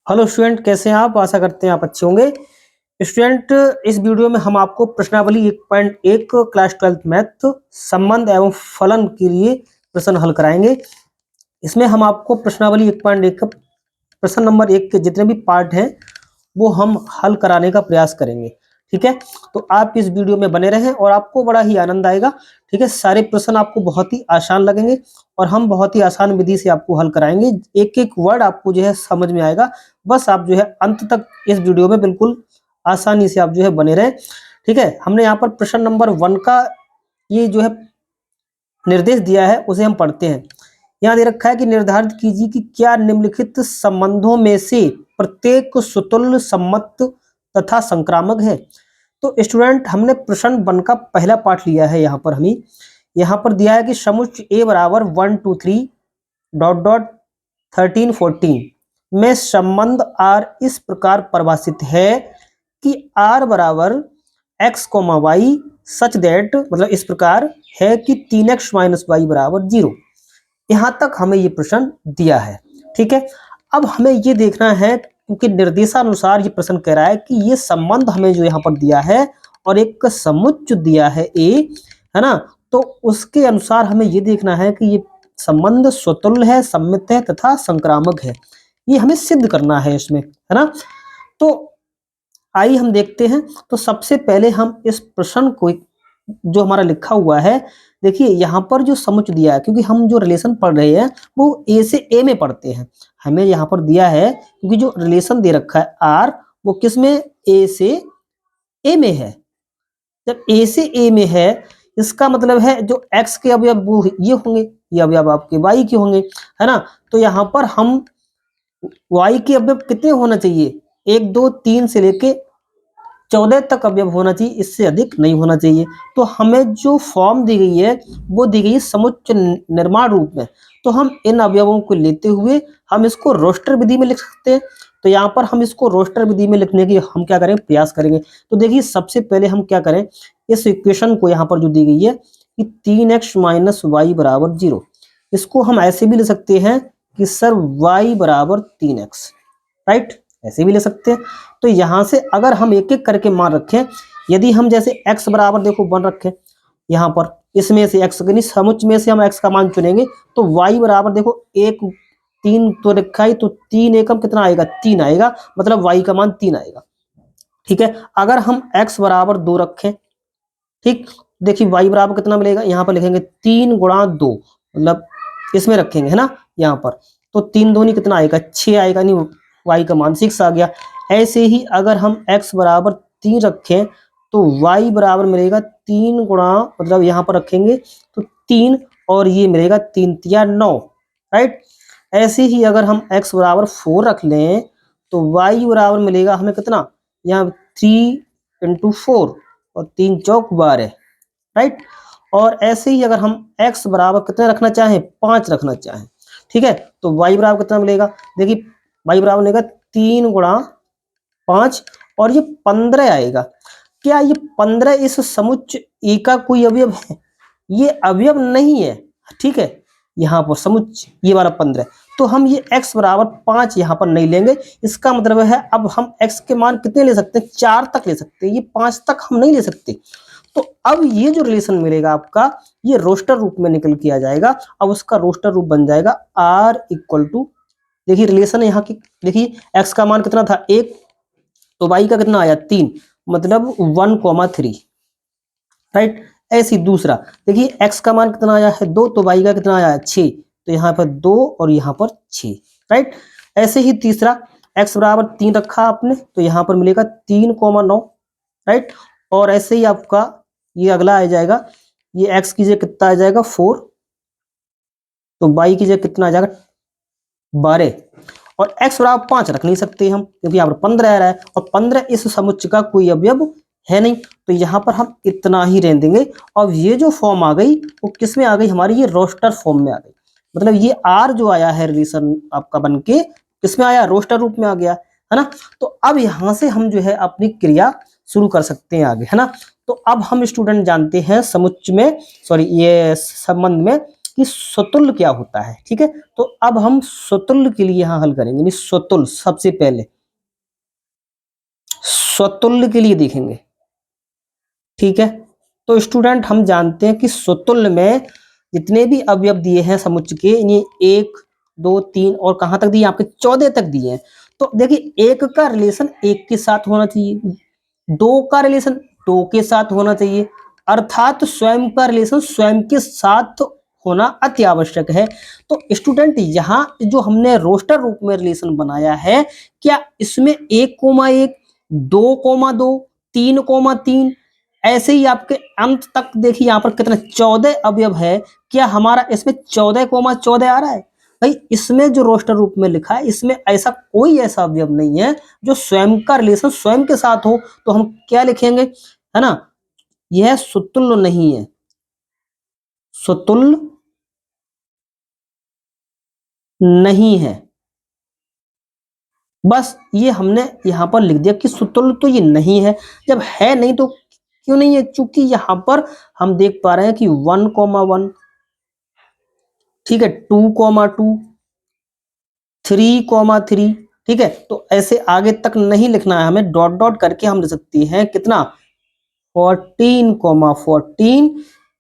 Hello student, कैसे हैं आप? आशा करते हैं आप अच्छे होंगे। स्टूडेंट, इस वीडियो में हम आपको प्रश्नावली 1.1 क्लास 12th मैथ संबंध एवं फलन के लिए प्रश्न हल कराएंगे। इसमें हम आपको प्रश्नावली 1.1 का प्रश्न नंबर 1 के जितने भी पार्ट हैं वो हम हल कराने का प्रयास करेंगे। ठीक है, तो आप इस वीडियो में बने रहें और आपको बड़ा ही आनंद आएगा। ठीक है, सारे प्रश्न आपको बहुत ही आसान लगेंगे और हम बहुत ही आसान विधि से आपको हल कराएंगे। एक एक वर्ड आपको जो है समझ में आएगा। बस आप जो है अंत तक इस वीडियो में बिल्कुल आसानी से आप जो है बने रहे। ठीक है, हमने यहाँ पर प्रश्न नंबर 1 का ये जो है निर्देश दिया है उसे हम पढ़ते हैं। यहाँ दे रखा है कि निर्धारित कीजिए कि क्या निम्नलिखित संबंधों में से प्रत्येक स्वतुल्य सम्मत तथा संक्रामक है। तो स्टूडेंट, हमने प्रश्न 1 का पहला पार्ट लिया है। यहाँ पर दिया है कि समुच्च ए बराबर 1 2 3 डॉट डॉट 13 14 में संबंध आर इस प्रकार परिभाषित है कि आर बराबर x comma y such that, मतलब इस प्रकार है कि 3x माइनस वाई बराबर 0। यहां तक हमें ये प्रश्न दिया है। ठीक है, अब हमें ये देखना है क्योंकि निर्देशानुसार ये प्रश्न कह रहा है कि ये संबंध हमें जो यहाँ पर दिया है और एक समुच्च दिया है ए, है ना, तो उसके अनुसार हमें ये देखना है कि ये संबंध स्वतुल्य है, सम्मित है तथा संक्रामक है। ये हमें सिद्ध करना है इसमें, है ना। तो आइए हम देखते हैं। तो सबसे पहले हम इस प्रश्न को जो हमारा लिखा हुआ है, देखिए यहाँ पर जो समुच्च दिया है, क्योंकि हम जो रिलेशन पढ़ रहे हैं वो ए से ए में पढ़ते हैं। हमें यहाँ पर दिया है क्योंकि जो रिलेशन दे रखा है आर वो किस में, ए से ए में है। जब ए से ए में है इसका मतलब है जो एक्स के अवयव वो ये होंगे, ये अवयव आपके वाई के होंगे, है ना। तो यहाँ पर हम वाई के अवयव कितने होना चाहिए, 1 2 3 से लेके 14 तक अवयव होना चाहिए, इससे अधिक नहीं होना चाहिए। तो हमें जो फॉर्म दी गई है वो दी गई है समुच्च निर्माण रूप में। तो हम इन अवयवों को लेते हुए हम इसको रोस्टर विधि में लिख सकते हैं। तो यहाँ पर हम इसको रोस्टर विधि में लिखने की हम क्या करेंगे, प्रयास करेंगे। तो देखिए सबसे पहले हम क्या करें, इस इक्वेशन को यहाँ पर जो दी गई है कि 3x माइनस वाई बराबर 0, इसको हम ऐसे भी ले सकते हैं कि सर y बराबर 3x, राइट, ऐसे भी ले सकते हैं। तो यहां से अगर हम एक एक करके मान रखें, यदि हम जैसे x बराबर देखो 1 रखें, यहाँ पर इसमें से x समुच्च में से हम x का मान चुनेंगे, तो y बराबर देखो 1 3 तो रखा ही, तो 3 एकम कितना आएगा, 3 आएगा, मतलब y का मान 3 आएगा। ठीक है, अगर हम x बराबर 2 रखें, ठीक, देखिए y बराबर कितना मिलेगा, यहाँ पर लिखेंगे 3 गुणा 2, मतलब इसमें रखेंगे, है ना, यहाँ पर। तो 3 दूनी कितना आएगा, 6 आएगा, नहीं y का मान 6 आ गया। ऐसे ही अगर हम x बराबर 3 रखें तो y बराबर मिलेगा 3 गुणा, मतलब यहाँ पर रखेंगे तो 3 और ये मिलेगा 3 तिया 9, राइट। ऐसे ही अगर हम x बराबर 4 रख लें तो y बराबर मिलेगा हमें कितना, यहाँ 3 × 4 और 3 चौक 12, राइट। और ऐसे ही अगर हम x बराबर कितने रखना चाहें, 5 रखना चाहें, ठीक है, तो y बराबर कितना मिलेगा, देखिए y बराबर मिलेगा 3 गुणा 5 और ये 15 आएगा। क्या ये 15 इस समुच्च ए का कोई अवयव है? ये अवयव नहीं है, ठीक है। यहाँ पर समुच्च ये वाला 15, तो हम ये x बराबर 5 यहाँ पर नहीं लेंगे। इसका मतलब है अब हम x के मान कितने ले सकते हैं, 4 तक ले सकते हैं, ये 5 तक हम नहीं ले सकते। तो अब ये जो रिलेशन मिलेगा आपका, ये रोस्टर रूप में निकल के आ जाएगा। अब उसका रोस्टर रूप बन जाएगा r इक्वल टू, देखिए रिलेशन यहाँ की, देखिए x का मान कितना था 1, तो y का कितना आया 3, मतलब 1,3, राइट। ऐसी दूसरा देखिए x का मान कितना आया है 2, तो y का कितना आया है 6, तो यहाँ पर 2 और यहाँ पर 6, राइट। ऐसे ही तीसरा x बराबर 3 रखा आपने, तो यहाँ पर मिलेगा 3,9, राइट। और ऐसे ही आपका ये अगला आ जाएगा, ये x की जगह कितना आ जाएगा 4, तो y की जगह कितना आ जाएगा 12, और x बराबर 5 रख नहीं सकते हम क्योंकि यहाँ पर 15 आ रहा है और 15 इस समुच्च का कोई अवयव है नहीं। तो यहाँ पर हम इतना ही रहने देंगे। और ये जो फॉर्म आ गई वो किस में आ गई हमारी, ये रोस्टर फॉर्म में आ गई। मतलब ये r जो आया है रिलेशन आपका बन के किसमें आया, रोस्टर रूप में आ गया, है ना। तो अब यहाँ से हम जो है अपनी क्रिया शुरू कर सकते हैं आगे, है ना। तो अब हम स्टूडेंट जानते हैं समुच्च में, सॉरी ये संबंध में कि स्वतुल्य क्या होता है। ठीक है, तो अब हम स्वतुल्य के लिए यहां हल करेंगे। स्वतुल्य सबसे पहले स्वतुल्य के लिए देखेंगे। ठीक है, तो स्टूडेंट हम जानते हैं कि स्वतुल्य में जितने भी अवयव दिए हैं समुच्चय के, ये 1 2 3 और कहां तक दिए आपके 14 तक दिए हैं। तो देखिए 1 का रिलेशन 1 के साथ होना चाहिए, 2 का रिलेशन 2 के साथ होना चाहिए, अर्थात स्वयं का रिलेशन स्वयं के साथ होना अति आवश्यक है। तो स्टूडेंट यहाँ जो हमने रोस्टर रूप में रिलेशन बनाया है, क्या इसमें 1,1 2,2 3,3 ऐसे ही आपके अंत तक देखिए यहाँ पर कितने 14 अवयव है, क्या हमारा इसमें 14,14 आ रहा है? भाई इसमें जो रोस्टर रूप में लिखा है इसमें ऐसा कोई ऐसा अवयव नहीं है जो स्वयं का रिलेशन स्वयं के साथ हो, तो हम क्या लिखेंगे, है ना, यह स्वतुल्य नहीं है, स्वतुल्य नहीं है। बस ये हमने यहां पर लिख दिया कि स्वतुल्य तो ये नहीं है। जब है नहीं तो क्यों नहीं है, चूंकि यहां पर हम देख पा रहे हैं कि 1,1, ठीक है, 2,2 3,3, ठीक है, तो ऐसे आगे तक नहीं लिखना है हमें, डॉट डॉट करके हम लिख सकते हैं कितना 14,14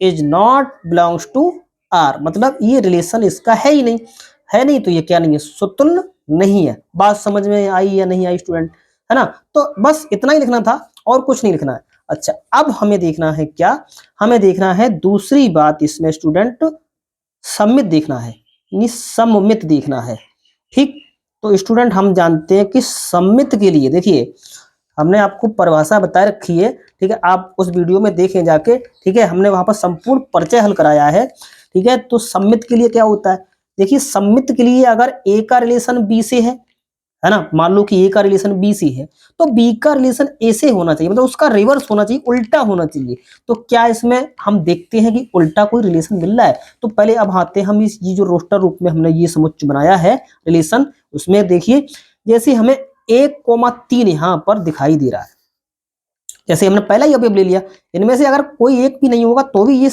is not belongs to R, मतलब ये रिलेशन इसका है ही नहीं, है नहीं तो ये क्या नहीं है, स्वतुल्य नहीं है। बात समझ में आई या नहीं आई स्टूडेंट, है ना? तो बस इतना ही लिखना था और कुछ नहीं लिखना है। अच्छा, अब हमें देखना है क्या, हमें देखना है दूसरी बात इसमें स्टूडेंट, सम्मित देखना है, यानी सममित देखना है। ठीक, तो स्टूडेंट हम जानते हैं कि सम्मित के लिए देखिए हमने आपको परिभाषा बता रखी है, ठीक है, आप उस वीडियो में देखें जाके, ठीक है, हमने वहां पर संपूर्ण परिचय हल कराया है। ठीक है, तो सम्मित के लिए क्या होता है, देखिए सम्मित के लिए अगर ए का रिलेशन बी से है ना, मान लो कि ए का रिलेशन बी से है, तो बी का रिलेशन ए से होना चाहिए, मतलब उसका रिवर्स होना चाहिए, उल्टा होना चाहिए। तो क्या इसमें हम देखते हैं कि उल्टा कोई रिलेशन मिल रहा है? तो पहले अब आते हैं हम इस ये जो रोस्टर रूप में हमने ये समुच्चय बनाया है रिलेशन, उसमें देखिए जैसे हमें 1,3 यहां पर दिखाई दे रहा है, जैसे हमने पहला ही अवयव ले लिया, इनमें से अगर कोई एक भी नहीं होगा तो भी ये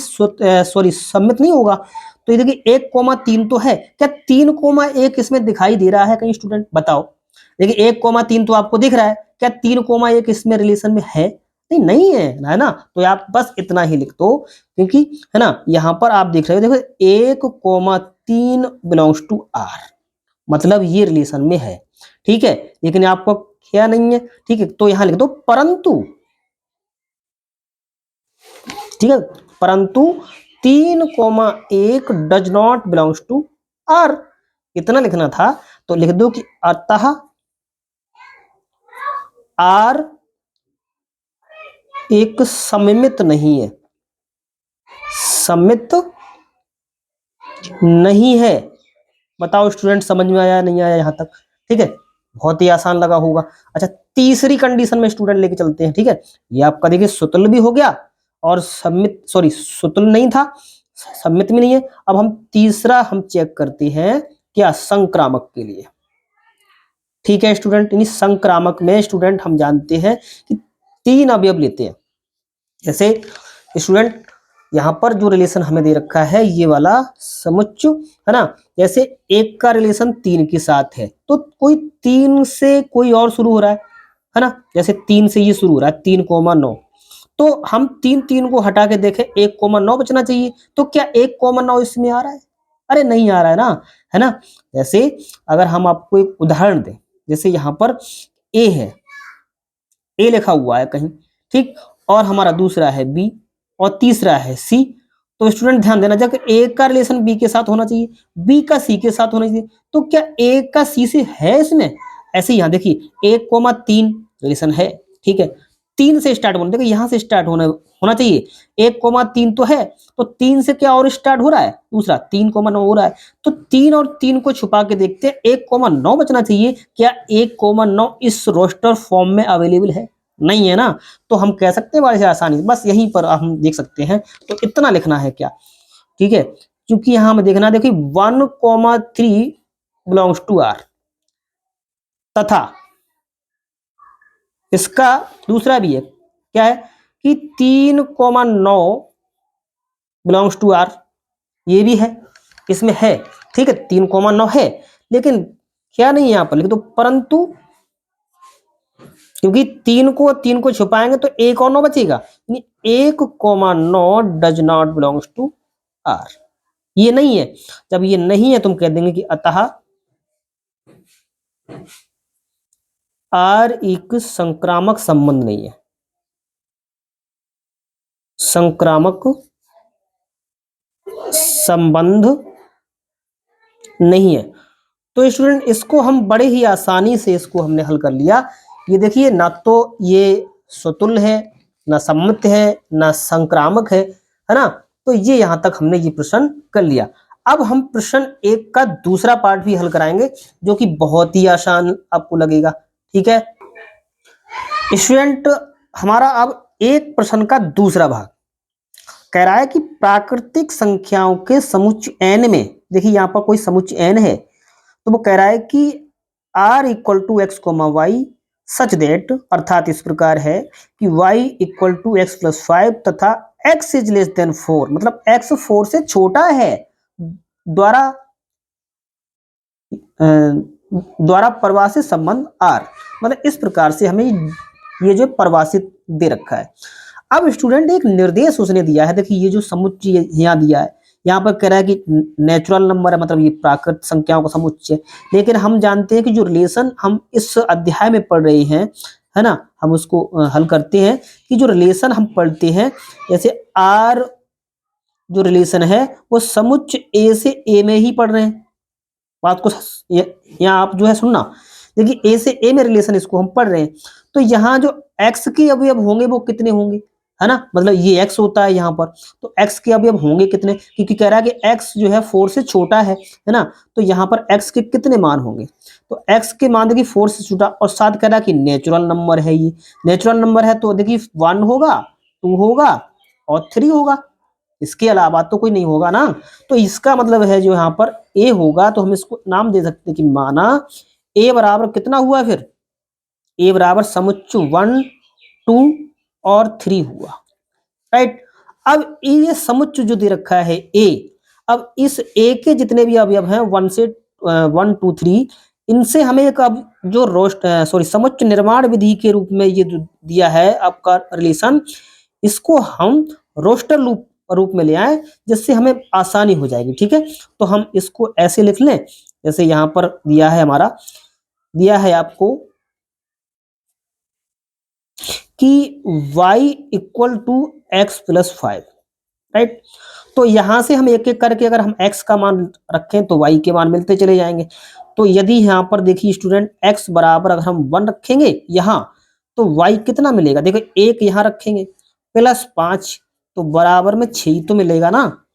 सॉरी सम्मित नहीं होगा। तो ये देखिए 1,3 तो है, क्या 3,1 इसमें दिखाई दे रहा है कहीं स्टूडेंट, बताओ। देखिए 1,3 तो आपको दिख रहा है, क्या 3,1 इसमें रिलेशन में है? नहीं, नहीं है ना, तो आप बस इतना ही लिख दो, क्योंकि है ना यहाँ पर आप देख रहे हो, देखो 1,3 बिलोंग्स टू आर, मतलब ये रिलेशन में है। ठीक है, लेकिन आपको क्या नहीं है, ठीक है, तो यहां लिख दो परंतु, ठीक है, परंतु 3,1 does not belongs to R, इतना लिखना था। तो लिख दो कि अतः आर एक सममित नहीं है, सममित नहीं है। बताओ स्टूडेंट समझ में आया नहीं आया यहां तक? ठीक है, बहुत ही आसान लगा होगा। अच्छा, तीसरी कंडीशन में स्टूडेंट लेके चलते हैं। ठीक है, ये आपका देखिए स्वतुल्य भी हो गया और सम्मित, सॉरी स्वतुल्य नहीं था, सम्मित भी नहीं है। अब हम तीसरा हम चेक करते हैं क्या, संक्रामक के लिए। ठीक है स्टूडेंट, यानी संक्रामक में स्टूडेंट हम जानते हैं कि 3 अवयव लेते हैं। जैसे स्टूडेंट यहाँ पर जो रिलेशन हमें दे रखा है ये वाला समुच्चय, है ना, जैसे 1 का रिलेशन 3 के साथ है, तो कोई 3 से कोई और शुरू हो रहा है ना, जैसे 3 से ये शुरू हो रहा है 3,9, तो हम 3 को हटा के देखें 1,9 बचना चाहिए, तो क्या 1,9 इसमें आ रहा है? अरे नहीं आ रहा है ना, है ना। जैसे अगर हम आपको एक उदाहरण दें, जैसे यहाँ पर ए है, ए लिखा हुआ है कहीं, ठीक, और हमारा दूसरा है बी और तीसरा है सी, तो स्टूडेंट ध्यान देना, जब ए का रिलेशन बी के साथ होना चाहिए, बी का सी के साथ होना चाहिए, तो क्या ए का सी से है इसमें? ऐसे यहाँ देखिए 1,3 रिलेशन है, ठीक है, 3 से स्टार्ट होना, देखो यहाँ से स्टार्ट होना होना चाहिए, 1,3 तो है, तो 3 से क्या और स्टार्ट हो रहा है, दूसरा 3,9 हो रहा है, तो 3 और 3 को छुपा के देखते हैं, 1,9 बचना चाहिए, क्या 1,9 इस रोस्टर फॉर्म में अवेलेबल है? नहीं है ना, तो हम कह सकते हैं बड़े आसानी, बस यहीं पर हम देख सकते हैं, तो इतना लिखना है क्या, ठीक है, क्योंकि यहां हमें देखना, देखिए 1,3 बिलोंग्स टू आर, तथा इसका दूसरा भी है, क्या है कि 3,9 बिलोंग्स टू आर, ये भी है, इसमें है, ठीक है, 3,9 है, लेकिन क्या नहीं है यहाँ पर लिख दो, परंतु क्योंकि 3 को छुपाएंगे तो 1 और 9 बचेगा, 1,9 does not belongs to R, ये नहीं है। जब ये नहीं है तुम कह देंगे कि अतः आर एक संक्रामक संबंध नहीं है, संक्रामक संबंध नहीं है। तो स्टूडेंट इसको हम बड़े ही आसानी से इसको हमने हल कर लिया। ये देखिए, ना तो ये स्वतुल्य है, ना सम्मित है, ना संक्रामक है ना। तो ये यहां तक हमने ये प्रश्न कर लिया। अब हम प्रश्न 1 का दूसरा पार्ट भी हल कराएंगे, जो कि बहुत ही आसान आपको लगेगा, ठीक है स्टूडेंट। हमारा अब एक प्रश्न का दूसरा भाग कह रहा है कि प्राकृतिक संख्याओं के समुच्चय n में, देखिए यहाँ पर कोई समुच्चय n है, तो वो कह रहा है कि r equal to x comma y such that, अर्थात इस प्रकार है कि y equal to x plus 5 तथा x इज लेस देन 4, मतलब x 4 से छोटा है, द्वारा परिभाषित संबंध r, मतलब इस प्रकार से हमें ये जो परिभाषित दे रखा है। अब स्टूडेंट एक निर्देश उसने दिया है, देखिए ये जो समुच्चय यहाँ दिया है, यहाँ पर कह रहा है कि नेचुरल नंबर है, मतलब ये प्राकृतिक संख्याओं का समुच्चय, लेकिन हम जानते हैं कि जो रिलेशन हम इस अध्याय में पढ़ रहे हैं, है ना, हम उसको हल करते हैं कि जो रिलेशन हम पढ़ते हैं, जैसे आर जो रिलेशन है वो समुच्चय ए से ए में ही पढ़ रहे हैं। बात को यहाँ आप जो है सुनना, देखिए ए से ए में रिलेशन इसको हम पढ़ रहे हैं, तो यहाँ जो एक्स के अवयव होंगे वो कितने होंगे, है ना, मतलब ये एक्स होता है यहाँ पर, तो एक्स के अवयव होंगे कितने, क्योंकि कह रहा है कि एक्स जो है 4 से छोटा है ना, तो यहाँ पर एक्स के कितने मान होंगे, तो एक्स के मान देखिए 4 से छोटा, और साथ कह रहा है कि नेचुरल नंबर है, ये नेचुरल नंबर है, तो देखिए 1 होगा, 2 होगा और 3 होगा, इसके अलावा तो कोई नहीं होगा ना। तो इसका मतलब है जो यहाँ पर ए होगा, तो हम इसको नाम दे सकते हैं कि माना ए बराबर कितना हुआ, फिर ए बराबर समुच्चय 1, 2 और 3 हुआ, राइट। अब ये समुच्चय जो दे रखा है ए, अब इस ए के जितने भी अवयव हैं 1 से 1, 2, 3, इनसे हमें एक अब जो समुच्चय निर्माण विधि के रूप में ये जो दिया है आपका रिलेशन, इसको हम रोस्टर रूप में ले आए, जिससे हमें आसानी हो जाएगी, ठीक है। तो हम इसको ऐसे लिख लें, जैसे यहाँ पर दिया है हमारा, दिया है आपको कि y equal to x plus 5, right. तो यहां से हम एक एक करके अगर हम x का मान रखें तो y के मान मिलते चले जाएंगे। तो यदि यहाँ पर देखिए स्टूडेंट x बराबर अगर हम 1 रखेंगे यहाँ, तो y कितना मिलेगा, देखो 1 यहाँ रखेंगे प्लस 5, तो बराबर में 6 तो मिलेगा ना।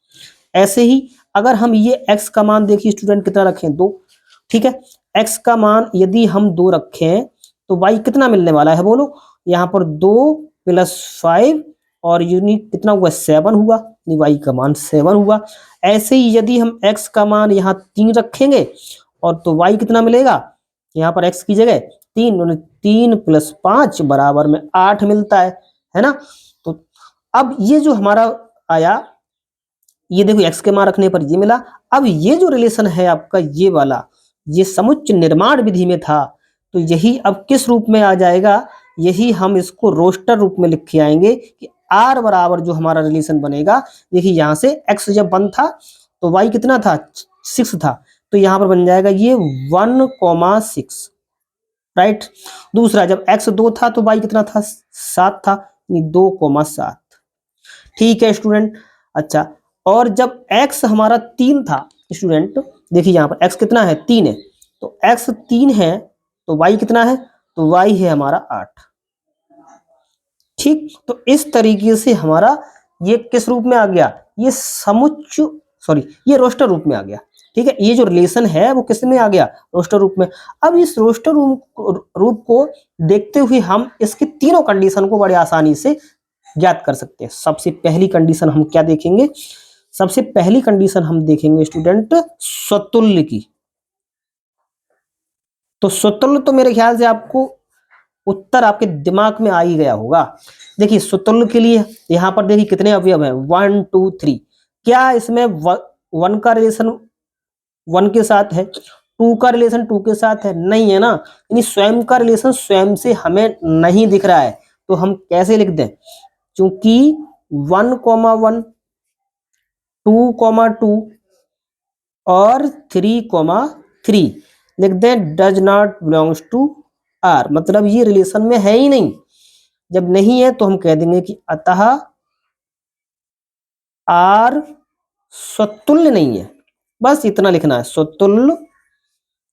ऐसे ही अगर हम ये x का मान देखिए स्टूडेंट कितना रखें, 2, ठीक है, x का मान यदि हम 2 रखें तो y कितना मिलने वाला है बोलो, यहाँ पर 2 प्लस 5 और यूनिट कितना हुआ, 7 हुआ, y का मान 7 हुआ। ऐसे ही यदि हम x का मान यहाँ 3 रखेंगे और तो y कितना मिलेगा, यहाँ पर x की जगह 3, 3 प्लस 5 बराबर में 8 मिलता है ना। तो अब ये जो हमारा आया, ये देखो x के मान रखने पर ये मिला। अब ये जो रिलेशन है आपका ये वाला, ये समुच्चय निर्माण विधि में था, तो यही अब किस रूप में आ जाएगा, यही हम इसको रोस्टर रूप में लिख के आएंगे कि r बराबर जो हमारा रिलेशन बनेगा, देखिए यहाँ से x जब 1 था तो y कितना था, 6 था, तो यहाँ पर बन जाएगा ये 1,6, राइट। दूसरा जब x 2 था तो y कितना था, 7 था, 2,7, ठीक है स्टूडेंट। अच्छा, और जब x हमारा 3 था स्टूडेंट, देखिए यहाँ पर x कितना है, 3 है, तो x 3 है तो y कितना है, तो y है हमारा 8, ठीक। तो इस तरीके से हमारा ये किस रूप में आ गया, ये ये रोस्टर रूप में आ गया, ठीक है। ये जो रिलेशन है वो किस में आ गया, रोस्टर रूप में। अब इस रोस्टर रूप को देखते हुए हम इसकी तीनों कंडीशन को बड़े आसानी से ज्ञात कर सकते हैं। सबसे पहली कंडीशन हम क्या देखेंगे, सबसे पहली कंडीशन हम देखेंगे स्टूडेंट स्वतुल्य की। तो स्वतुल्य तो मेरे ख्याल से आपको उत्तर आपके दिमाग में आ ही गया होगा। देखिए स्वतुल्य के लिए यहाँ पर देखिए कितने अवयव हैं, 1, 2, 3, क्या इसमें 1 का रिलेशन 1 के साथ है, 2 का रिलेशन 2 के साथ है, नहीं है ना, यानी स्वयं का रिलेशन स्वयं से हमें नहीं दिख रहा है, तो हम कैसे लिख दें, क्योंकि 1,1 2,2 और 3,3 लिख दें does not belongs to R, मतलब ये रिलेशन में है ही नहीं। जब नहीं है तो हम कह देंगे कि अतः आर स्वतुल्य नहीं है, बस इतना लिखना है, स्वतुल्य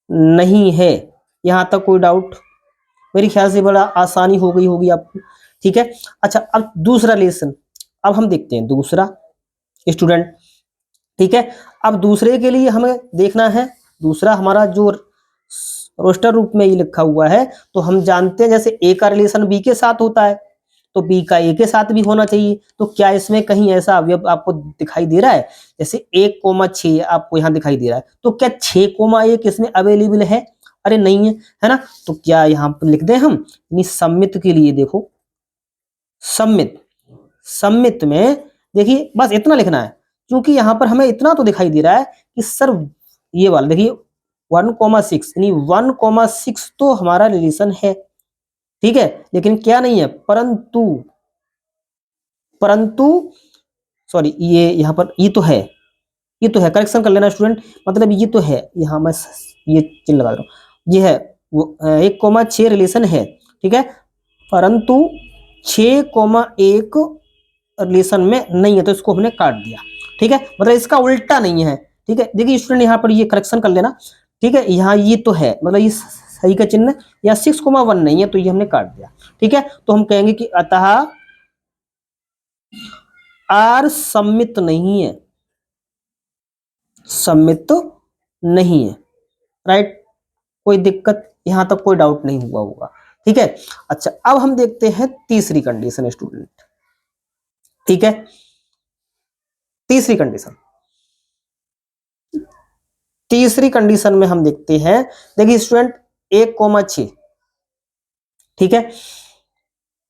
नहीं है। यहां तक कोई डाउट? मेरे ख्याल से बड़ा आसानी हो गई होगी आपको, ठीक है। अच्छा, अब दूसरा रिलेशन, अब हम देखते हैं दूसरा स्टूडेंट, ठीक है। अब दूसरे के लिए हमें देखना है, दूसरा हमारा जो रोस्टर रूप में ये लिखा हुआ है, तो हम जानते हैं जैसे ए का रिलेशन बी के साथ होता है, तो बी का ए के साथ भी होना चाहिए। तो क्या इसमें कहीं ऐसा अवयव आपको दिखाई दे रहा है? जैसे 1,6 आपको यहाँ दिखाई दे रहा है, तो क्या 6,1 इसमें अवेलेबल है? अरे नहीं है, है ना। तो क्या यहाँ पर लिख दें हम, यानी सम्मित के लिए देखो, सम्मित, सम्मित में देखिए बस इतना लिखना है, क्योंकि यहाँ पर हमें इतना तो दिखाई दे रहा है कि सर ये वाला देखिए 1,6 यानी 1,6 तो हमारा रिलेशन है, ठीक है, लेकिन क्या नहीं है, परंतु, परंतु सॉरी, ये यहाँ पर ये तो है, ये तो है, करेक्शन कर लेना स्टूडेंट, मतलब ये तो है, यहाँ मैं ये चिन्ह लगा रहा हूँ, ये है वो 1,6 रिलेशन है, ठीक है, परंतु 6,1 रिलेशन में नहीं है, तो इसको हमने काट दिया, ठीक है, मतलब इसका उल्टा नहीं है, ठीक है। देखिए स्टूडेंट यहाँ पर ये करेक्शन कर लेना, ठीक है, यहाँ ये तो है, मतलब ये सही का चिन्ह, या 6,1 नहीं है, तो ये हमने काट दिया, ठीक है। तो हम कहेंगे कि अतः आर सम्मित नहीं है, सम्मित तो नहीं है, राइट, कोई दिक्कत, यहां तक कोई डाउट नहीं हुआ होगा, ठीक है। अच्छा, अब हम देखते हैं तीसरी कंडीशन स्टूडेंट, ठीक है, तीसरी कंडीशन, तीसरी कंडीशन में हम देखते हैं, देखिए स्टूडेंट 1,6, ठीक है,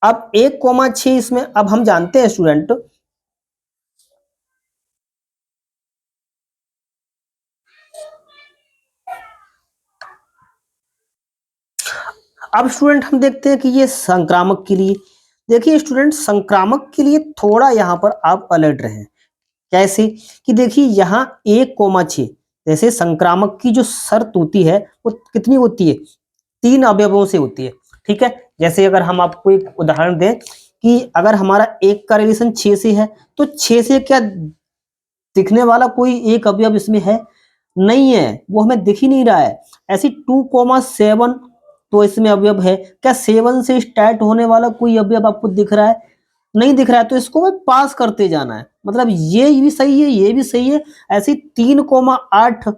अब 1,6 इसमें अब हम जानते हैं स्टूडेंट, अब स्टूडेंट हम देखते हैं कि ये संक्रामक के लिए, देखिए स्टूडेंट संक्रामक के लिए थोड़ा यहां पर आप अलर्ट रहें, कैसे कि देखिए यहाँ 1,6 जैसे संक्रामक की जो शर्त होती है वो कितनी होती है, 3 अवयवों से होती है, ठीक है। जैसे अगर हम आपको एक उदाहरण दें कि अगर हमारा 1 का रिलेशन 6 से है, तो 6 से क्या दिखने वाला कोई एक अवयव इसमें है? नहीं है, वो हमें दिख ही नहीं रहा है। ऐसी 2,7 तो इसमें अवयव है, क्या 7 से स्टार्ट होने वाला कोई अवयव आपको दिख रहा है? नहीं दिख रहा है, तो इसको हमें पास करते जाना है, मतलब ये भी सही है, ये भी सही है। ऐसी 3,8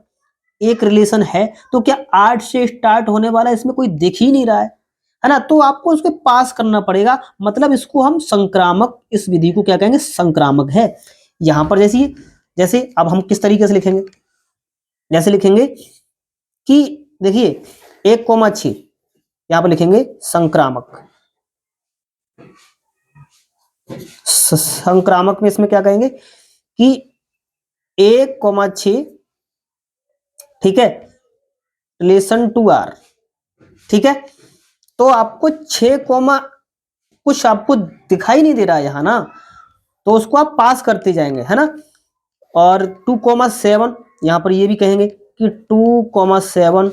एक रिलेशन है, तो क्या 8 से स्टार्ट होने वाला इसमें कोई दिख ही नहीं रहा है ना, तो आपको उसको पास करना पड़ेगा, मतलब इसको हम संक्रामक, इस विधि को क्या कहेंगे, संक्रामक है। यहां पर जैसे जैसे अब हम किस तरीके से लिखेंगे, जैसे लिखेंगे कि देखिए 1,6 यहां पर लिखेंगे संक्रामक, संक्रामक में इसमें क्या कहेंगे कि 1,6, ठीक है, रिलेशन टू आर, ठीक है, तो आपको 6, कुछ आपको दिखाई नहीं दे रहा है यहां ना, तो उसको आप पास करते जाएंगे, है ना। और 2,7 यहां पर ये भी कहेंगे कि 2,7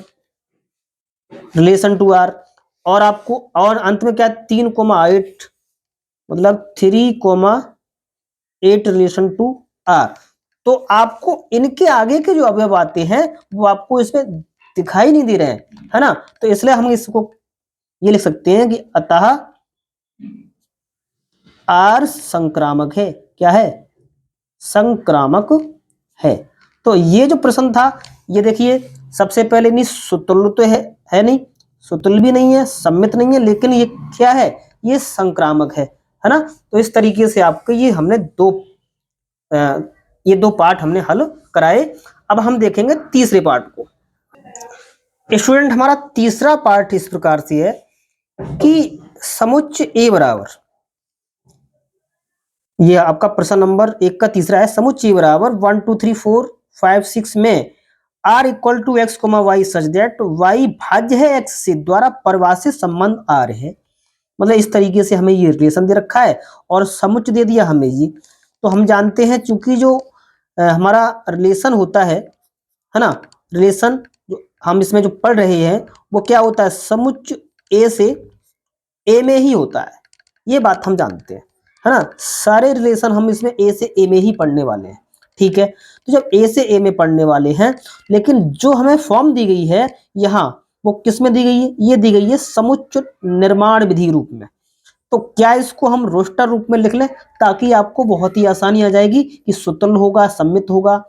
रिलेशन टू आर, और आपको और अंत में क्या 3,8 मतलब 3,8 रिलेशन टू आर, तो आपको इनके आगे के जो अवयव आते हैं वो आपको इसमें दिखाई नहीं दे रहे हैं, है ना, तो इसलिए हम इसको ये लिख सकते हैं कि अतः आर संक्रामक है, क्या है, संक्रामक है। तो ये जो प्रश्न था, ये देखिए सबसे पहले नहीं सुतुल्य तो है नहीं, सुतुल्य भी नहीं है, सम्मित नहीं है, लेकिन ये क्या है, ये संक्रामक है ना। तो इस तरीके से आपको ये हमने ये दो पार्ट हमने हल कराए। अब हम देखेंगे तीसरे पार्ट को। स्टूडेंट हमारा तीसरा पार्ट इस प्रकार से है कि समुच्चय ए बराबर, ये आपका प्रश्न नंबर 1 का तीसरा है, समुच्चय बराबर 1 2 3 4 5 6 में R equal to x comma y such that y भाज्य है एक्स से द्वारा परिभाषित संबंध आर है। मतलब इस तरीके से हमें ये रिलेशन दे रखा है और समुच्चय दे दिया हमें ये। तो हम जानते हैं चूंकि जो हमारा रिलेशन होता है ना, रिलेशन जो हम इसमें जो पढ़ रहे हैं वो क्या होता है, समुच्चय ए से ए में ही होता है, ये बात हम जानते हैं, है ना। सारे रिलेशन हम इसमें ए से ए में ही पढ़ने वाले हैं, ठीक है। तो जब ए से ए में पढ़ने वाले हैं, लेकिन जो हमें फॉर्म दी गई है यहाँ वो किस में दी गई है, ये दी गई है समुच्चय निर्माण विधि रूप में। तो क्या इसको हम रोस्टर रूप में लिख लें, ताकि आपको बहुत ही आसानी आ जाएगी कि सुतुल्य होगा, सम्मित होगा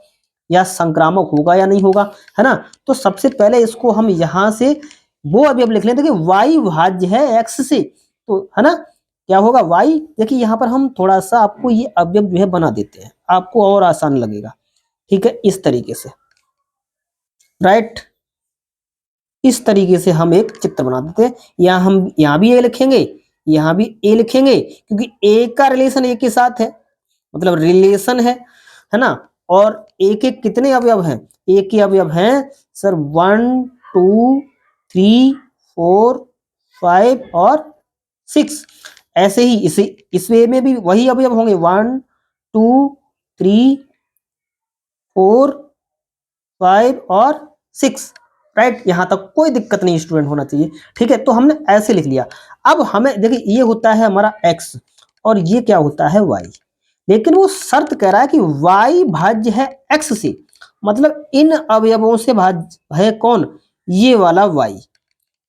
या संक्रामक होगा या नहीं होगा, है ना। तो सबसे पहले इसको हम यहाँ से वो अवयव लिख लेते हैं कि वाई भाज्य है एक्स से, तो है ना क्या होगा वाई। देखिए यहाँ पर हम थोड़ा सा आपको ये अवयव जो है बना देते हैं, आपको और आसान लगेगा, ठीक है। इस तरीके से राइट, इस तरीके से हम एक चित्र बना देते हैं। यहाँ भी ए लिखेंगे, यहाँ भी ए लिखेंगे, क्योंकि ए का रिलेशन ए के साथ है, मतलब रिलेशन है ना। और ए के कितने अवयव हैं, ए के अवयव हैं सर 1 2 3 4 5 और 6। ऐसे ही इस वे में भी वही अवयव होंगे 1 2 3 4 5 और 6, राइट। यहां तक कोई दिक्कत नहीं स्टूडेंट होना चाहिए, ठीक है। तो हमने ऐसे लिख लिया। अब हमें देखिए ये होता है हमारा x और ये क्या होता है y, लेकिन वो शर्त कह रहा है कि y भाज्य है x से, मतलब इन अवयवों से भाज्य है कौन, ये वाला y।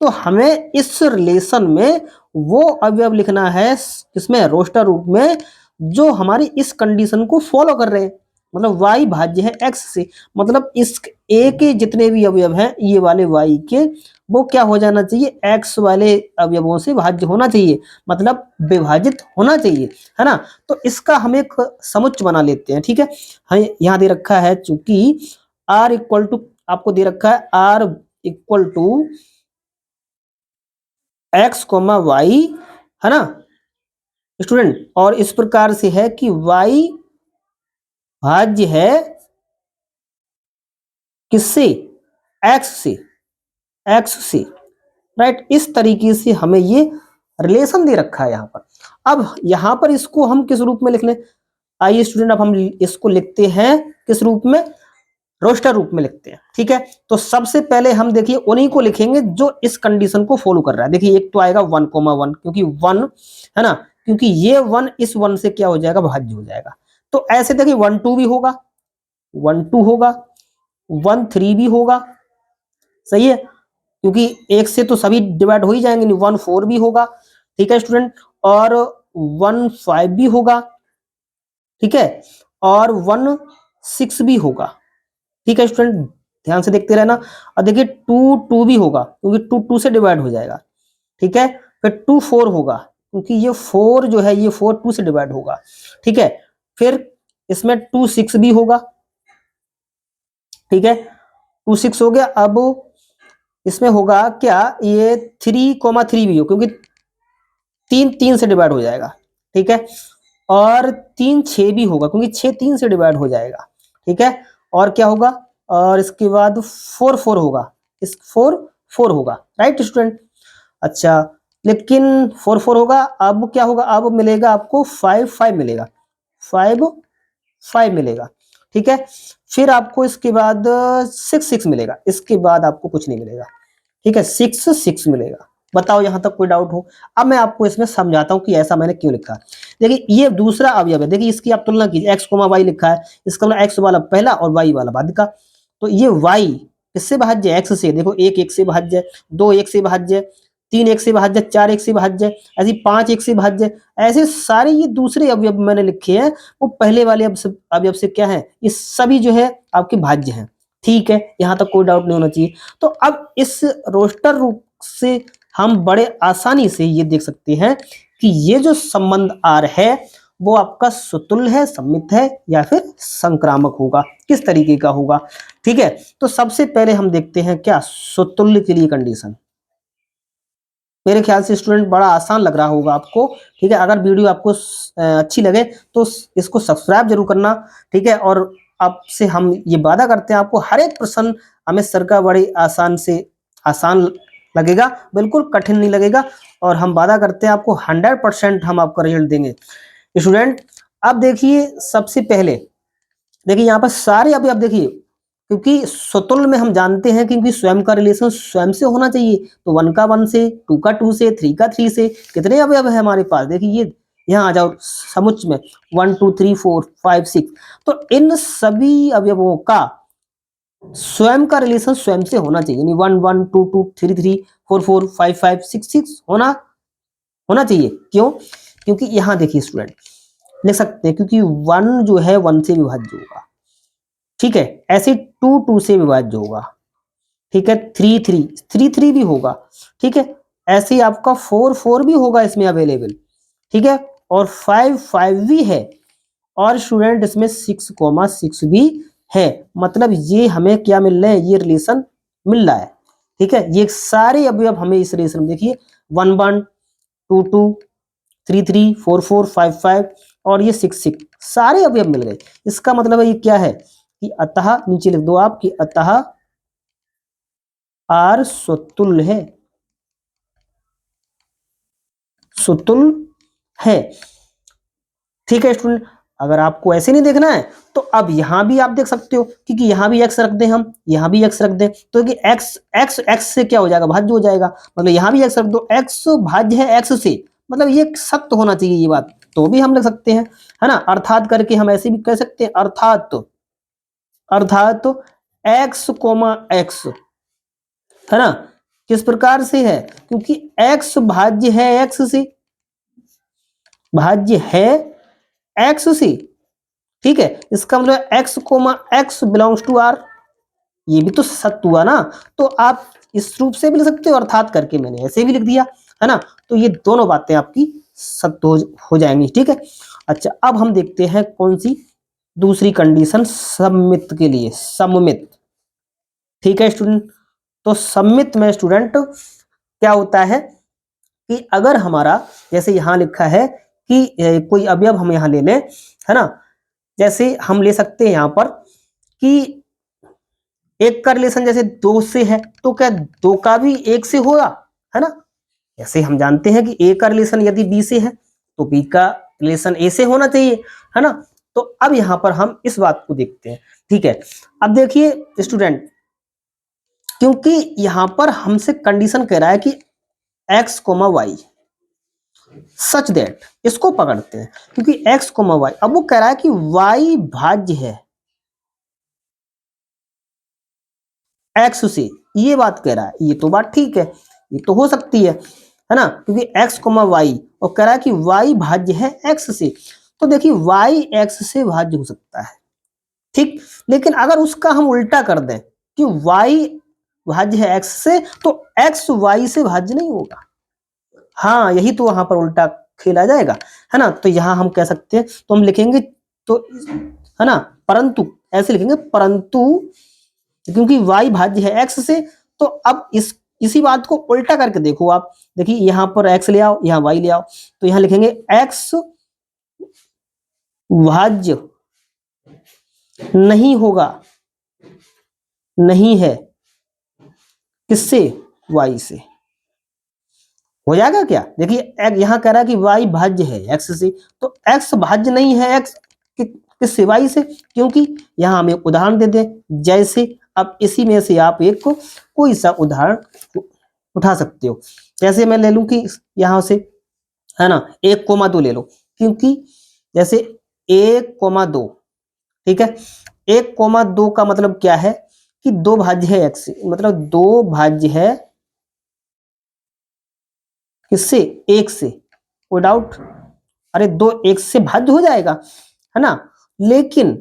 तो हमें इस रिलेशन में वो अवयव लिखना है इसमें रोस्टर रूप में जो हमारी इस कंडीशन को फॉलो कर रहे हैं, मतलब y भाज्य है x से, मतलब इस a के जितने भी अवयव हैं ये वाले y के, वो क्या हो जाना चाहिए, x वाले अवयवों से भाज्य होना चाहिए, मतलब विभाजित होना चाहिए, है ना। तो इसका हम एक समुच्चय बना लेते हैं, ठीक है। हाँ यहाँ दे रखा है चूंकि r इक्वल टू, आपको दे रखा है r equal to x comma y, है ना स्टूडेंट। और इस प्रकार से है कि y भाज्य है किससे, x से, x से, राइट। इस तरीके से हमें ये रिलेशन दे रखा है यहाँ पर। अब यहाँ पर इसको हम किस रूप में लिख लें, आइए स्टूडेंट अब हम इसको लिखते हैं किस रूप में, रोस्टर रूप में लिखते हैं, ठीक है। तो सबसे पहले हम देखिए उन्हीं को लिखेंगे जो इस कंडीशन को फॉलो कर रहा है। देखिए एक तो आएगा 1 कोमा 1, क्योंकि 1 है ना, क्योंकि ये 1 इस 1 से क्या हो जाएगा, भाज्य हो जाएगा। तो ऐसे देखिए 1 2 भी होगा, 1 2 होगा, 1 3 भी होगा, सही है, क्योंकि एक से तो सभी डिवाइड हो ही जाएंगे, 1 4 भी होगा, ठीक है स्टूडेंट, और 1 5 भी होगा, ठीक है, और 1 6 भी होगा, ठीक है स्टूडेंट, ध्यान से देखते रहना। और देखिए 2 2 भी होगा, क्योंकि 2 2 से डिवाइड हो जाएगा, ठीक है। फिर 2 4 होगा, क्योंकि ये 4 जो है ये 4 2 से डिवाइड होगा, ठीक है। फिर इसमें 2 6 भी होगा, ठीक है, 2 6 हो गया। अब इसमें होगा क्या, ये 3 कोमा 3 भी हो, क्योंकि 3 3 से डिवाइड हो जाएगा, ठीक है। और 3 6 भी होगा, क्योंकि 6 3 से डिवाइड हो जाएगा, ठीक है। और क्या होगा, और इसके बाद 4 4 होगा, इस 4 4 होगा, राइट स्टूडेंट। अच्छा, लेकिन 4 4 होगा, अब क्या होगा, अब मिलेगा आपको 5 5 मिलेगा, 5 5 मिलेगा, ठीक है। फिर आपको इसके बाद 6 6 मिलेगा, इसके बाद आपको कुछ नहीं मिलेगा, ठीक है, 6 6 मिलेगा। बताओ यहां तक कोई डाउट हो। अब मैं आपको इसमें समझाता हूं कि ऐसा मैंने क्यों लिखा। देखिए ये दूसरा अवयव है, देखिए इसकी आप तुलना कीजिए, x कोमा y लिखा है, इसका मतलब x वाला पहला और y वाला बाद का। तो ये y किससे भाज्य है, x से। देखो 1 1 से भाज्य है, 2 1 से भाज्य है, 3 1 से भाज्य है, 4 1 से भाज्य है, ऐसे 5 1 से भाज्य है। ऐसे सारे ये दूसरे अवयव मैंने लिखे हैं, वो पहले वाले अवयव से क्या है, ये सभी जो है आपके भाज्य हैं, ठीक है। यहां तक कोई डाउट नहीं होना चाहिए। तो अब इस रोस्टर रूप से हम बड़े आसानी से ये देख सकते हैं कि ये जो संबंध आर है वो आपका सुतुल्य है, सम्मित है, या फिर संक्रामक होगा, किस तरीके का होगा, ठीक है। तो सबसे पहले हम देखते हैं क्या सुतुल्य के लिए कंडीशन। मेरे ख्याल से स्टूडेंट बड़ा आसान लग रहा होगा आपको, ठीक है। अगर वीडियो आपको अच्छी लगे तो इसको सब्सक्राइब जरूर करना, ठीक है। और आपसे हम ये वादा करते हैं आपको हर एक प्रश्न हमें सर का बड़े आसान से आसान लगेगा, बिल्कुल कठिन नहीं लगेगा, और हम वादा करते हैं आपको 100% हम आपका रिजल्ट देंगे। स्टूडेंट अब देखिए, सबसे पहले देखिए यहाँ पर सारे अभी आप देखिए, क्योंकि स्वतुल्य में हम जानते हैं कि क्योंकि स्वयं का रिलेशन स्वयं से होना चाहिए, तो 1 का 1 से, 2 का 2 से, 3 का 3 से, कितने अवयव है हमारे पास, देखिए ये यहाँ आ जाओ समुच्चय में 1 2 3 4 5 6, तो इन सभी अवयवों का स्वयं का रिलेशन स्वयं से होना चाहिए, यानी 1 1 2 2 3 3 4 4 5 5 6 6 होना चाहिए। क्यों? क्योंकि यहाँ देखिए स्टूडेंट लिख सकते हैं, क्योंकि 1 जो है 1 से विभाज्य होगा, ठीक है, ऐसे 2 2 से विभाज्य होगा, ठीक है, 3 3 3 3 भी होगा, ठीक है, ऐसे ही आपका 4 4 भी होगा इसमें अवेलेबल, ठीक है, और 5 5 भी है, और स्टूडेंट इसमें 6 भी है, मतलब ये हमें क्या मिल रहे हैं, ये रिलेशन मिल रहा है, ठीक है, ये सारे अवयव हमें इस रिलेशन में देखिए 1 1 2 2 3 3 4 4 5 5 और ये 6 6 सारे अवयव मिल गए। इसका मतलब है ये क्या है कि अतः, नीचे लिख दो आप कि अतः आर स्वतुल्य है, स्वतुल्य है, ठीक है स्टूडेंट। अगर आपको ऐसे नहीं देखना है तो अब यहां भी आप देख सकते हो, क्योंकि यहां भी x रख दें, हम यहां भी x रख दें, तो कि x x x से क्या हो जाएगा, भाज्य हो जाएगा, मतलब यहां भी x रख दो, x भाज्य है x से, मतलब ये सत्य होना चाहिए ये बात, तो भी हम लिख सकते हैं, है ना, अर्थात करके हम ऐसे भी कह सकते हैं, अर्थात x कोमा x, है ना, किस प्रकार से है, क्योंकि x भाज्य है x से, भाज्य है x से, ठीक है, इसका मतलब x comma x belongs to r, ये भी तो सत्य हुआ ना, तो आप इस रूप से भी लिख सकते हो, अर्थात करके मैंने ऐसे भी लिख दिया, है ना, तो ये दोनों बातें आपकी सत्य हो जाएंगी, ठीक है। अच्छा अब हम देखते हैं कौन सी दूसरी कंडीशन सममित के लिए, सममित, ठीक है स्टूडेंट। तो सममित में स्टूडेंट क्या होता है कि अगर हमारा जैसे यहां लिखा है कि कोई अवयव हम यहां ले लें, है ना, जैसे हम ले सकते हैं यहां पर कि 1 का रिलेशन जैसे 2 से है, तो क्या 2 का भी 1 से होगा, है ना, जैसे हम जानते हैं कि A का रिलेशन यदि B से है तो B का रिलेशन A से होना चाहिए, है ना, तो अब यहां पर हम इस बात को देखते हैं, ठीक है। अब देखिए स्टूडेंट, क्योंकि यहां पर हमसे कंडीशन कह रहा है कि x, y सच दैट, इसको पकड़ते हैं, क्योंकि x, y, अब वो कह रहा है कि y भाज्य है x से, ये बात कह रहा है, ये तो बात ठीक है, ये तो हो सकती है ना, क्योंकि x, y और कह रहा है कि y भाज्य है x से, तो देखिए y x से भाज्य हो सकता है, ठीक, लेकिन अगर उसका हम उल्टा कर दें कि y भाज्य है x से, तो x y से भाज्य नहीं होगा, हाँ यही तो वहां पर उल्टा खेल आ जाएगा, है ना, तो यहां हम कह सकते हैं, तो हम लिखेंगे तो, है ना, परंतु ऐसे लिखेंगे, परंतु क्योंकि y भाज्य है x से, तो अब इसी बात को उल्टा करके देखो आप, देखिए यहां पर x ले आओ, यहां y ले आओ, तो यहां लिखेंगे x भाज्य नहीं होगा, नहीं है, किससे, y से, हो जाएगा क्या, देखिए यहां कह रहा है कि y भाज्य है x से, तो x भाज्य नहीं है x किससे, y से, क्योंकि यहां हम एक उदाहरण दे दें, जैसे अब इसी में से आप एक को कोई सा उदाहरण उठा सकते हो, जैसे मैं ले लूं कि यहां से, है ना, 1,2 ले लो, क्योंकि जैसे 1,2, ठीक है, 1,2 का मतलब क्या है कि 2 भाज्य है x से, मतलब 2 भाज्य है किससे, 1 से, कोई डाउट, अरे 2 1 से भाज्य हो जाएगा, है ना, लेकिन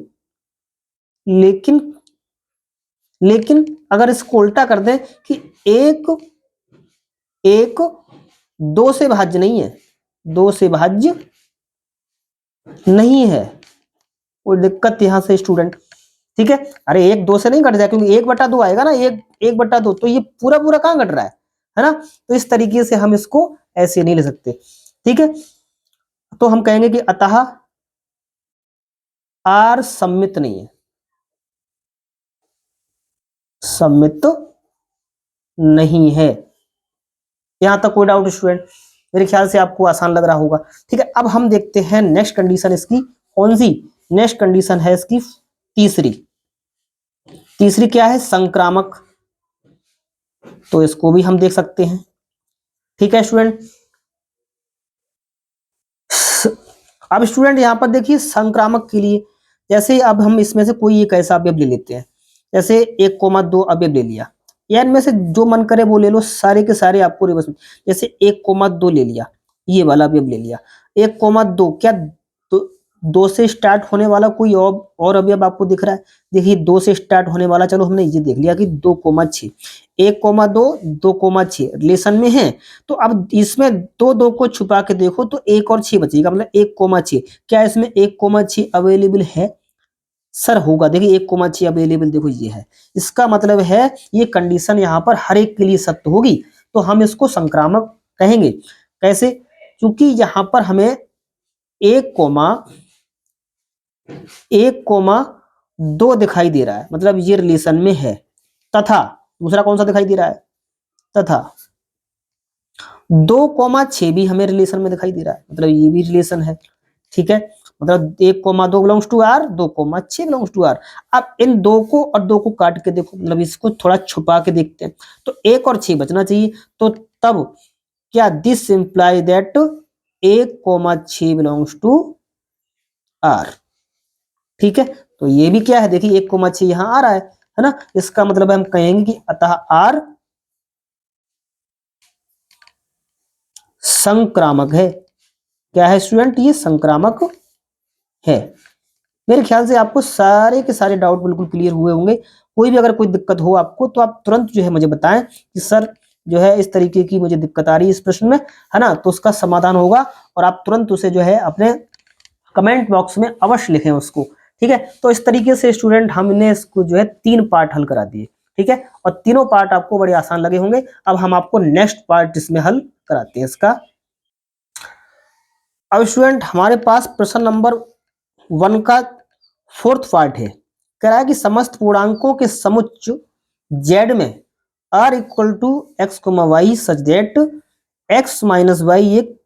लेकिन लेकिन अगर इसको उल्टा कर दें कि 1 2 से भाज्य नहीं है, 2 से भाज्य नहीं है, कोई दिक्कत यहां से स्टूडेंट, ठीक है, अरे 1 2 से नहीं घट जाए, क्योंकि 1/2 आएगा ना, 1/2, तो ये पूरा पूरा कहां घट रहा है ना, तो इस तरीके से हम इसको ऐसे नहीं ले सकते, ठीक है, तो हम कहेंगे कि अतः आर सम्मित नहीं है, सममित नहीं है। यहां तक कोई डाउट स्टूडेंट? मेरे ख्याल से आपको आसान लग रहा होगा। ठीक है, अब हम देखते हैं नेक्स्ट कंडीशन इसकी कौन सी। नेक्स्ट कंडीशन है इसकी तीसरी। तीसरी क्या है? संक्रामक। तो इसको भी हम देख सकते हैं। ठीक है स्टूडेंट, अब स्टूडेंट यहां पर देखिए संक्रामक के लिए, जैसे अब हम इसमें से कोई एक ऐसा अवयव ले लेते हैं, जैसे 1,2 अवयव ले लिया, या इनमें से जो मन करे वो ले लो, सारे के सारे आपको रिवर्स। जैसे 1,2 ले लिया, ये वाला अवयव ले लिया 1,2, क्या दो से स्टार्ट होने वाला कोई और अवयव आपको दिख रहा है? देखिए 2 से स्टार्ट होने वाला, चलो हमने ये देख लिया कि 2,6, 1,2 2,6 रिलेशन में है। तो अब इसमें 2 को छुपा के देखो तो 1 और 6 बचेगा, मतलब 1,6। क्या इसमें 1,6 अवेलेबल है? सर होगा। देखिए 1,6 अवेलेबल, देखो ये है, इसका मतलब है ये कंडीशन यहाँ पर हर एक के लिए सत्य होगी, तो हम इसको संक्रामक कहेंगे। कैसे? क्योंकि यहाँ पर हमें 1,2 दिखाई दे रहा है, मतलब ये रिलेशन में है। तथा दूसरा कौन सा दिखाई दे रहा है? तथा 2,6 भी हमें रिलेशन में दिखाई दे रहा है, मतलब ये भी रिलेशन है। ठीक है, मतलब 1,2 belongs to R, 2,6 belongs to R. अब इन 2 को और 2 को काट के देखो, मतलब इसको थोड़ा छुपा के देखते हैं, तो 1 और 6 बचना चाहिए। तो तब क्या this imply that 1,6 belongs to R. ठीक है, तो ये भी क्या है? देखिए 1,6 यहां आ रहा है ना, इसका मतलब हम कहेंगे कि अतः आर संक्रामक है। क्या है स्टूडेंट? ये संक्रामक है। मेरे ख्याल से आपको सारे के सारे डाउट बिल्कुल क्लियर हुए होंगे। कोई भी अगर कोई दिक्कत हो आपको तो आप तुरंत जो है मुझे बताएं कि सर जो है इस तरीके की मुझे दिक्कत आ रही है इस प्रश्न में, है ना, तो उसका समाधान होगा और आप तुरंत उसे जो है अपने कमेंट बॉक्स में अवश्य लिखें उसको। ठीक है, तो इस तरीके से स्टूडेंट हमने इसको जो है 3 पार्ट हल करा दिए। ठीक है, और तीनों पार्ट आपको बड़े आसान लगे होंगे। अब हम आपको नेक्स्ट पार्ट इसमें हल कराते हैं इसका। अब स्टूडेंट हमारे पास प्रश्न नंबर 1 का 4th पार्ट है। कह रहा है कि समस्त पूर्णांकों के समुच्च z में r equal to x y such that x minus y एक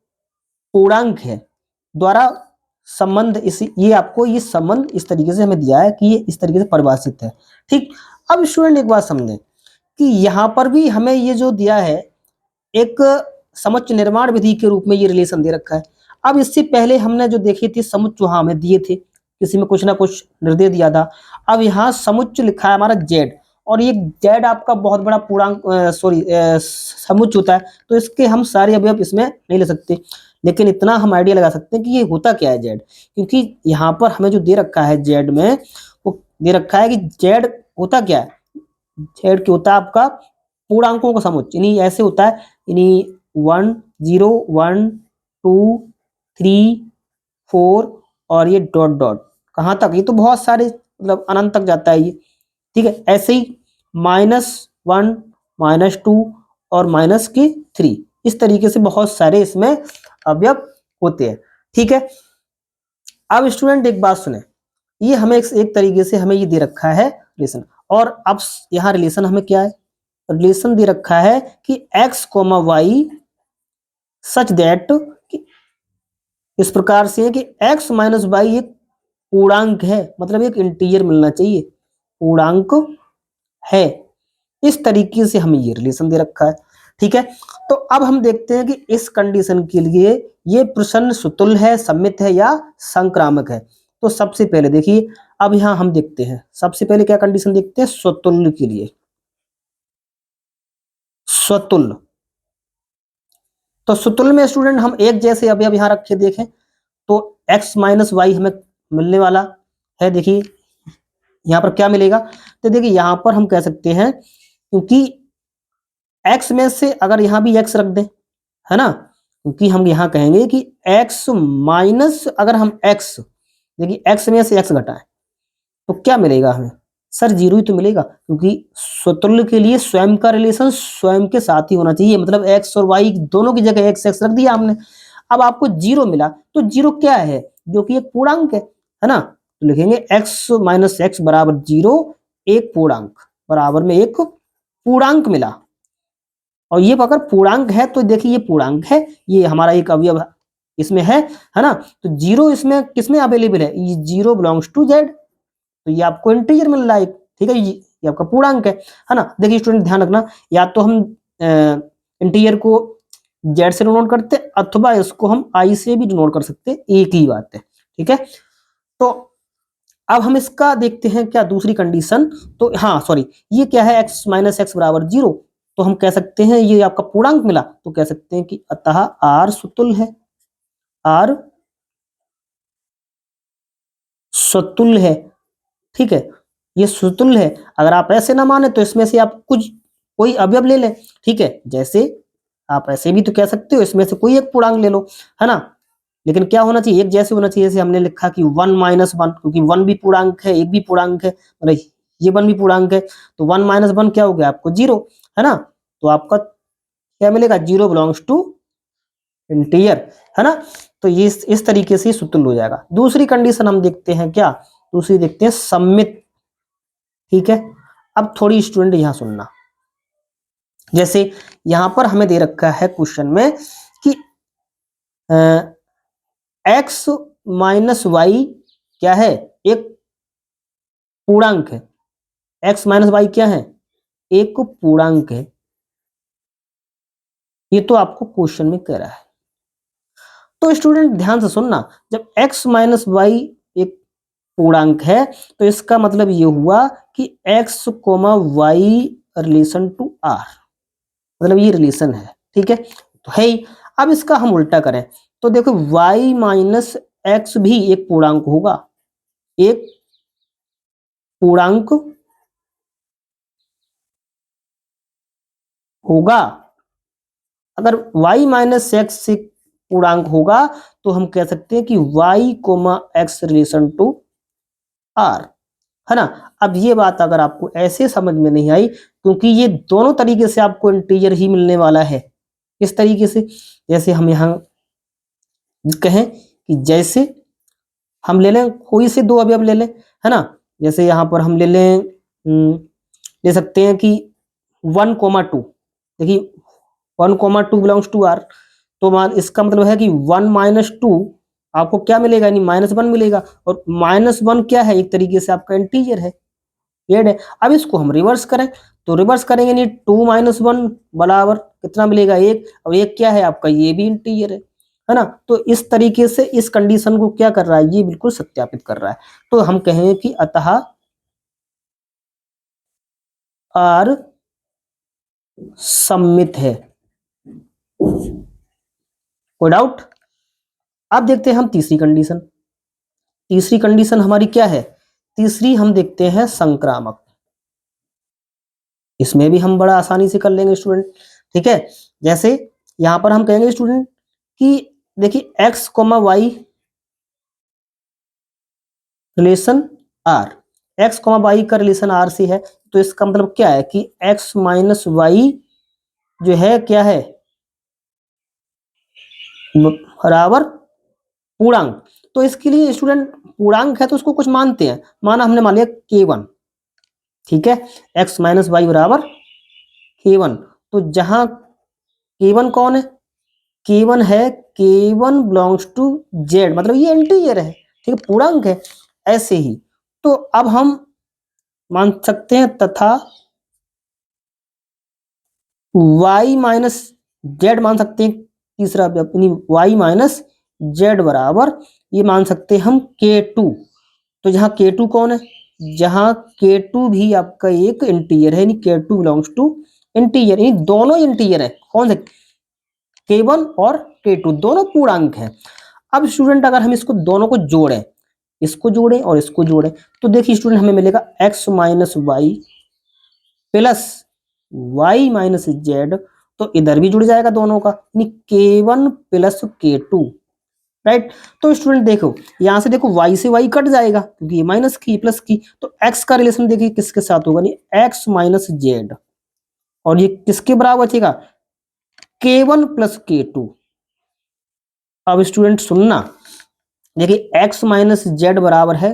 पूर्णांक है द्वारा संबंध, इस ये आपको ये संबंध इस तरीके से हमें दिया है कि ये इस तरीके से परिभाषित है। ठीक, अब स्टूडेंट एक बात समझें कि यहाँ पर भी हमें ये जो दिया है एक समुच्च निर्माण विधि के रूप में ये रिलेशन दे रखा है। अब इससे पहले हमने जो देखे थे समुच्च वहां हमें दिए थे, किसी में कुछ ना कुछ निर्देश दिया था। अब यहाँ समुच्च लिखा है हमारा z, और ये z आपका बहुत बड़ा पूर्णांक समुच्च होता है, तो इसके हम सारे अवयव इसमें नहीं ले सकते, लेकिन इतना हम आइडिया लगा सकते हैं कि ये होता क्या है z, क्योंकि यहाँ पर हमें जो दे रखा है z में, वो दे रखा है कि z होता क्या है? z क्या होता है? आपका पूर्णांकों का समुच्च, यानी ऐसे होता है, यानी 1 0 1 2 3 4 और ये डॉट डॉट कहाँ तक? ये तो बहुत सारे, मतलब अनंत तक जाता है ये। ठीक है, ऐसे ही -1 -2 और -3, इस तरीके से बहुत सारे इसमें अवयव होते हैं। ठीक है, अब स्टूडेंट एक बात सुने, ये हमें एक तरीके से हमें ये दे रखा है रिलेशन, और अब यहाँ रिलेशन हमें क्या है? रिलेशन दे रखा है कि x, y सच दैट, इस प्रकार से है कि x माइनस वाई एक पूर्णांक है, मतलब एक इंटीजर मिलना चाहिए, पूर्णांक है। इस तरीके से हमें ये रिलेशन दे रखा है। ठीक है, तो अब हम देखते हैं कि इस कंडीशन के लिए ये प्रश्न सुतुल्य है, सममित है या संक्रामक है। तो सबसे पहले देखिए, अब यहां हम देखते हैं, सबसे पहले क्या कंडीशन देखते हैं स्वतुल्य के लिए। स्वतुल्य, तो स्वतुल्य में स्टूडेंट हम एक जैसे अवयव यहां रखे देखें, तो x माइनस वाई हमें मिलने वाला है। देखिए यहां पर क्या मिलेगा? तो देखिए यहां पर हम कह सकते हैं, क्योंकि x में से अगर यहां भी x रख दें, है ना, क्योंकि हम यहां कहेंगे कि x माइनस, अगर हम x, देखिए x में से x घटाएं तो क्या मिलेगा हमें? सर 0 ही तो मिलेगा, क्योंकि स्वतुल्य के लिए स्वयं का रिलेशन स्वयं के साथ ही होना चाहिए, मतलब x और y दोनों की जगह x रख दिया हमने। अब आपको 0 मिला, तो 0 क्या है? जो कि एक पूर्णांक है ना, तो लिखेंगे x माइनस एक्स बराबर 0, एक पूर्णांक। बराबर में एक पूर्णांक मिला। और ये अगर पूर्णांक है तो देखिए ये पूर्णांक है, ये हमारा एक अवयव इसमें है ना। तो जीरो इसमें किसमें अवेलेबल है, ये जीरो बिलोंग्स टू जेड, तो ये आपको इंटीजर मिल रहा है, ठीक है, ये आपका पूर्णांक है ना। देखिए स्टूडेंट ध्यान रखना, या तो हम इंटीजर को जेड से डिनोट करते अथवा इसको हम आई से भी डिनोट कर सकते, एक ही बात है, ठीक है। तो अब हम इसका देखते हैं क्या दूसरी कंडीशन। तो हाँ सॉरी, ये क्या है, x माइनस एक्स बराबर जीरो, तो हम कह सकते हैं ये आपका पूर्णांक मिला, तो कह सकते हैं कि अतः r सुतुल्य है, r सुतुल्य है, ठीक है, ये सुतुल्य है। अगर आप ऐसे ना माने तो इसमें से आप कुछ कोई अवयव ले लें, ठीक है, जैसे आप ऐसे भी तो कह सकते हो इसमें से कोई एक पूर्णांक ले लो, है ना। लेकिन क्या होना चाहिए, एक जैसे होना चाहिए, जैसे हमने लिखा कि 1 माइनस वन, क्योंकि 1 भी पूर्णांक है, एक भी पूर्णांक है, मतलब ये 1 भी पूर्णांक है, तो 1 माइनस वन क्या हो गया आपको जीरो, है ना। तो आपका क्या मिलेगा, जीरो बिलोंग्स टू इंटीजर, है ना। तो ये इस तरीके से सुतुल्य हो जाएगा। दूसरी कंडीशन हम देखते हैं क्या, दूसरी देखते हैं सममित, ठीक है। अब थोड़ी स्टूडेंट यहां सुनना, जैसे यहां पर हमें दे रखा है क्वेश्चन में कि एक्स माइनस वाई क्या है, एक पूर्णांक है, एक्स माइनस वाई क्या है, एक पूर्णांक है, ये तो आपको क्वेश्चन में कह रहा है। तो स्टूडेंट ध्यान से सुनना, जब x माइनस वाई एक पूर्णांक है तो इसका मतलब ये हुआ कि x comma y relation to r, मतलब ये रिलेशन है, ठीक है, तो है ही। अब इसका हम उल्टा करें तो देखो y माइनस एक्स भी एक पूर्णांक होगा, एक पूर्णांक होगा। अगर y माइनस एक्स से पूर्णांक होगा तो हम कह सकते हैं कि y comma x relation to r, है ना। अब ये बात अगर आपको ऐसे समझ में नहीं आई, क्योंकि ये दोनों तरीके से आपको इंटीजर ही मिलने वाला है। इस तरीके से, जैसे हम यहां कहें कि जैसे हम ले लें कोई से दो अवयव ले लें, है ना, जैसे यहां पर हम ले लें ले सकते हैं कि 1,2, देखिए 1,2 बिलोंग्स टू आर, तो मान इसका मतलब है कि 1 माइनस टू आपको क्या मिलेगा, यानी -1 मिलेगा, और -1 क्या है, एक तरीके से आपका इंटीजर है, ऐड है। अब इसको हम रिवर्स करें तो रिवर्स करेंगे, नहीं 2 माइनस वन बराबर कितना मिलेगा, एक, और एक क्या है आपका, ये भी इंटीजर है ना। तो इस तरीके से इस कंडीशन को क्या कर रहा है, ये बिल्कुल सत्यापित कर रहा है। तो हम कहेंगे कि अतः आर सममित है, कोई डाउट। अब देखते हैं हम तीसरी कंडीशन, तीसरी कंडीशन हमारी क्या है, तीसरी हम देखते हैं संक्रामक, इसमें भी हम बड़ा आसानी से कर लेंगे स्टूडेंट, ठीक है। जैसे यहां पर हम कहेंगे स्टूडेंट कि देखिए x comma y relation r, x comma y का रिलेशन r से है, तो इसका मतलब क्या है कि x माइनस वाई जो है क्या है, बराबर पूर्णांक। तो इसके लिए स्टूडेंट पूर्णांक है तो उसको कुछ मानते हैं, माना हमने मान लिया k1, ठीक है, x माइनस वाई बराबर k1, तो जहां k1 कौन है, k1 है, k1 बिलोंग्स टू z, मतलब ये इंटीजर है, ठीक है, पूर्णांक है। ऐसे ही तो अब हम मान सकते हैं तथा y माइनस जेड मान सकते हैं, तीसरा अपनी y माइनस जेड बराबर ये मान सकते हैं हम k2, तो जहां k2 कौन है, जहां k2 भी आपका एक इंटीजर है, यानी k2 बिलोंग्स टू इंटीजर, यानी दोनों इंटीजर है, कौन से k1 और k2 दोनों पूर्णांक है। अब स्टूडेंट अगर हम इसको दोनों को जोड़ें, इसको जोड़ें और इसको जोड़ें, तो देखिए स्टूडेंट हमें मिलेगा x minus y plus y minus z, तो इधर भी जुड़ जाएगा दोनों का, यानी k1 प्लस k2, राइट। तो स्टूडेंट देखो यहां से देखो y से y कट जाएगा क्योंकि ये माइनस की प्लस की, तो x का रिलेशन देखिए किसके साथ होगा, नहीं x माइनस जेड, और ये किसके बराबर बचेगा, k1 प्लस k2। अब स्टूडेंट सुनना, देखिए x माइनस जेड बराबर है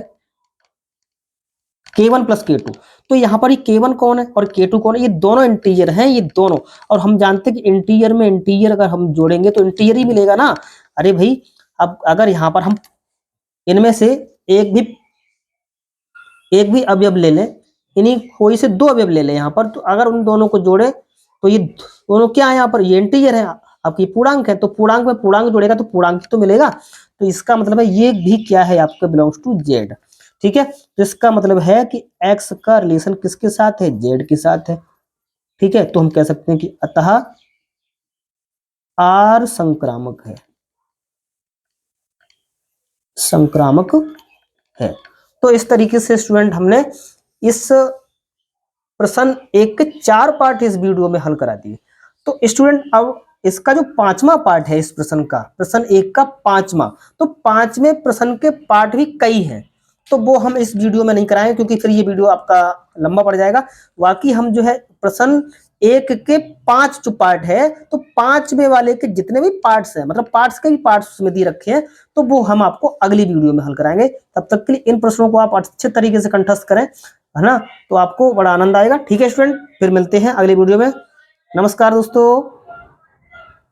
k1 प्लस k2। तो यहाँ पर ये k1 कौन है और k2 कौन है, ये दोनों इंटीजर हैं, ये दोनों। और हम जानते हैं कि इंटीजर में इंटीजर अगर हम जोड़ेंगे तो इंटीजर ही मिलेगा ना। अरे भाई, अब अगर यहाँ पर हम इनमें से एक भी अवयव ले लें, इन्हीं कोई से दो अवयव ले लें यहाँ पर, तो अगर उन दोनों को जोड़े तो ये दोनों क्या है, यहाँ पर ये इंटीजर है, आपकी पूर्णांक है, तो पूर्णांक में पूर्णांक जोड़ेगा तो पूर्णांक तो मिलेगा। तो इसका मतलब है ये भी क्या है, आपका बिलोंग्स टू जेड। ठीक है, तो इसका मतलब है कि एक्स का रिलेशन किसके साथ है, जेड के साथ है। ठीक है, तो हम कह सकते हैं कि अतः आर संक्रामक है, संक्रामक है। तो इस तरीके से स्टूडेंट हमने इस प्रश्न एक के 4 पार्ट इस वीडियो में हल करा दिए। तो स्टूडेंट अब इसका जो 5वां पार्ट है इस प्रश्न का, प्रश्न 1 का 5वां, तो 5वें प्रश्न के पार्ट भी कई हैं, तो वो हम इस वीडियो में नहीं कराएंगे क्योंकि फिर ये वीडियो आपका लंबा पड़ जाएगा। बाकी हम जो है प्रश्न 1 के 5 जो पार्ट है, तो 5वें वाले के जितने भी पार्ट्स हैं, मतलब पार्ट्स के भी पार्ट्स उसमें दिए रखे हैं, तो वो हम आपको अगली वीडियो में हल कराएंगे। तब तक के लिए इन प्रश्नों को आप अच्छे तरीके से कंठस्थ करें, है ना, तो आपको बड़ा आनंद आएगा। ठीक है स्टूडेंट, फिर मिलते हैं अगले वीडियो में। नमस्कार दोस्तों।